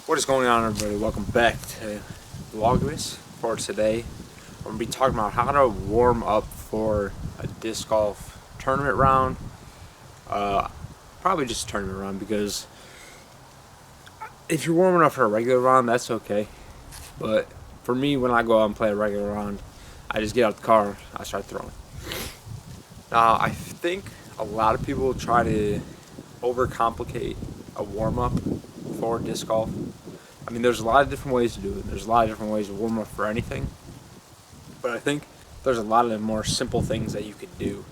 What is going on, everybody? Welcome back to VLOGMAS. For today, I'm going to be talking about how to warm up for a disc golf tournament round. Probably just a tournament round, because if you're warming up for a regular round, that's okay. But for me, when I go out and play a regular round, I just get out the car, I start throwing. Now, I think a lot of people try to overcomplicate a warm-up for disc golf. I mean, there's a lot of different ways to do it. There's a lot of different ways to warm up for anything. But I think there's a lot of more simple things that you could do.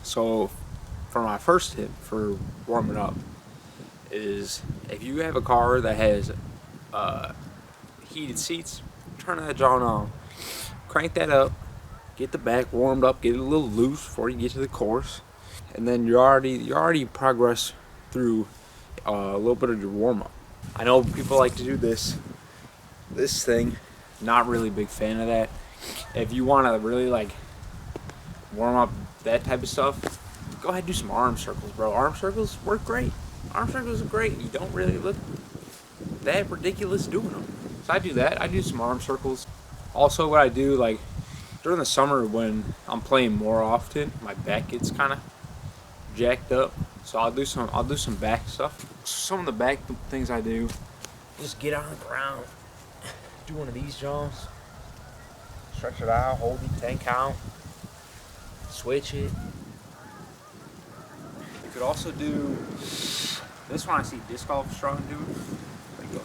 So for my first tip for warming up is, if you have a car that has heated seats, turn that joint on, crank that up, get the back warmed up, get it a little loose before you get to the course, and then you already progress through a little bit of your warm up. I know people like to do this thing. Not really a big fan of that. If you want to really like warm up that type of stuff, go ahead and do some arm circles, bro. Arm circles work great. Arm circles are great. You don't really look that ridiculous doing them. So I do that. I do some arm circles. Also, what I do, like during the summer when I'm playing more often, my back gets kind of jacked up. So I'll do some back stuff. Some of the back things I do, just get on the ground, do one of these jumps, stretch it out, hold it, 10 count, switch it. You could also do this one. I see disc golf strong do. Like go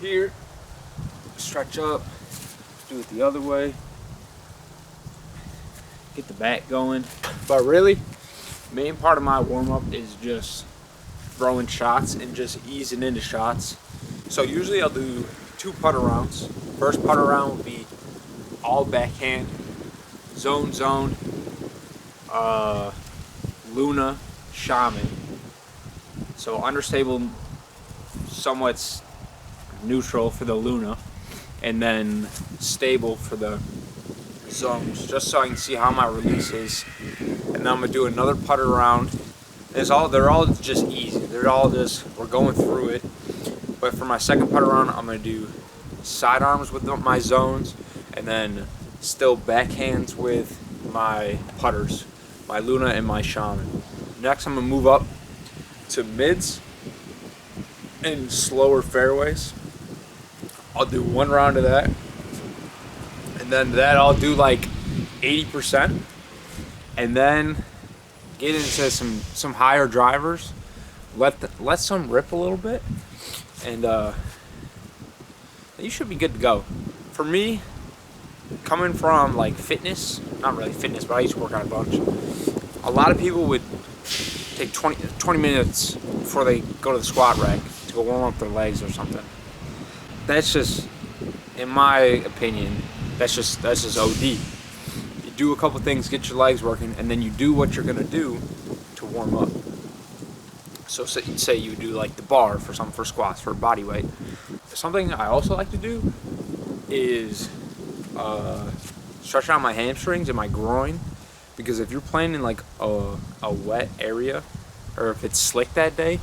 here, stretch up, do it the other way, get the back going. But really, main part of my warm-up is just throwing shots and just easing into shots. So usually I'll do 2 putter rounds. First putter round will be all backhand, zone, Luna, Shaman. So understable, somewhat neutral for the Luna, and then stable for the zones, just so I can see how my release is. And then I'm gonna do another putter round. They're all just easy. They're all just, we're going through it. But for my second putter round, I'm gonna do sidearms with my zones, and then still backhands with my putters, my Luna and my Shaman. Next, I'm gonna move up to mids and slower fairways. I'll do 1 round of that, and then that I'll do like 80%, and then get into some higher drivers, let some rip a little bit, and you should be good to go. For me, coming from like fitness, not really fitness, but I used to work out a bunch. A lot of people would take 20 minutes before they go to the squat rack to go warm up their legs or something. That's just, in my opinion, that's just OD. Do a couple things, get your legs working, and then you do what you're gonna do to warm up. So say you do like the bar for squats, for body weight. Something I also like to do is stretch out my hamstrings and my groin, because if you're playing in like a wet area, or if it's slick that day,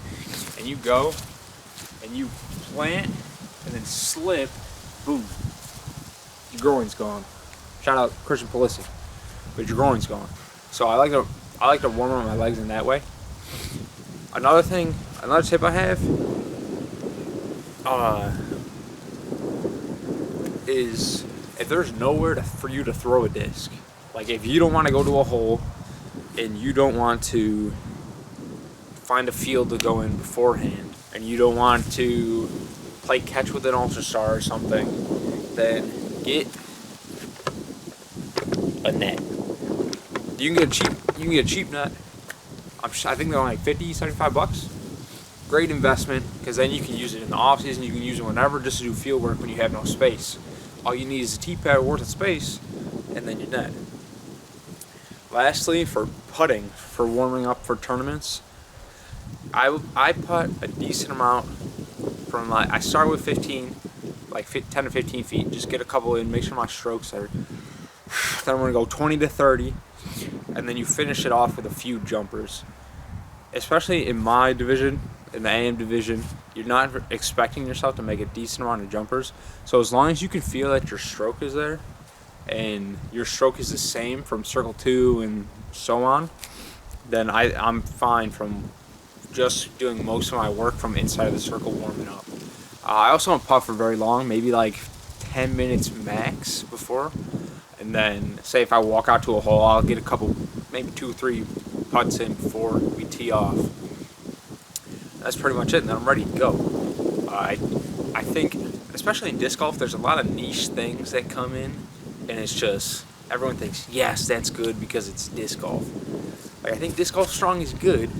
and you go and you plant and then slip, boom, your groin's gone. Shout out Christian Pulisic. But your groin's gone. So I like to warm up my legs in that way. Another tip I have is, if there's nowhere for you to throw a disc, like if you don't want to go to a hole and you don't want to find a field to go in beforehand, and you don't want to play catch with an Ultra Star or something, then get a net. You can get a cheap net. I think they're like 50, 75 bucks. Great investment, because then you can use it in the off season. You can use it whenever, just to do field work when you have no space. All you need is a T-pad worth of space, and then your net. Lastly, for putting, for warming up for tournaments, I putt a decent amount from I start with 15, like 10 to 15 feet. Just get a couple in, make sure my strokes are. Then I'm gonna go 20 to 30. And then you finish it off with a few jumpers. Especially in my division, in the AM division, you're not expecting yourself to make a decent amount of jumpers. So as long as you can feel that your stroke is there, and your stroke is the same from circle 2 and so on, then I'm fine from just doing most of my work from inside of the circle warming up. I also don't putt for very long, maybe like 10 minutes max before. And then say if I walk out to a hole, I'll get a couple, maybe 2 or 3 putts in before we tee off. That's pretty much it, and then I'm ready to go. I think, especially in disc golf, there's a lot of niche things that come in, and it's just, everyone thinks, yes, that's good because it's disc golf. Like, I think disc golf strong is good,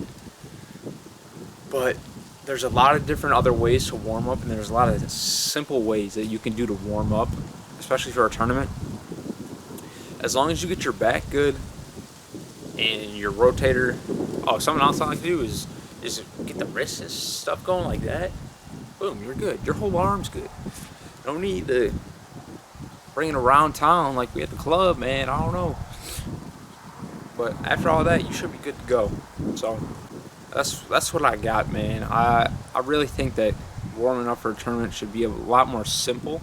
but there's a lot of different other ways to warm up, and there's a lot of simple ways that you can do to warm up, especially for a tournament. As long as you get your back good and your rotator. Oh, something else I like to do is get the wrists and stuff going like that. Boom, you're good. Your whole arm's good. You don't need to bring it around town like we at the club, man. I don't know. But after all that, you should be good to go. So that's what I got, man. I really think that warming up for a tournament should be a lot more simple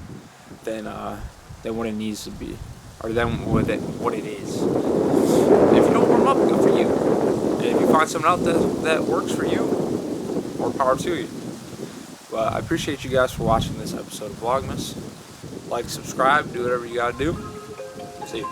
than what it needs to be, or than what it is. If you don't warm up, good for you. And if you find something out that works for you, more power to you. But I appreciate you guys for watching this episode of VLOGMAS. Like, subscribe, do whatever you gotta do. See you.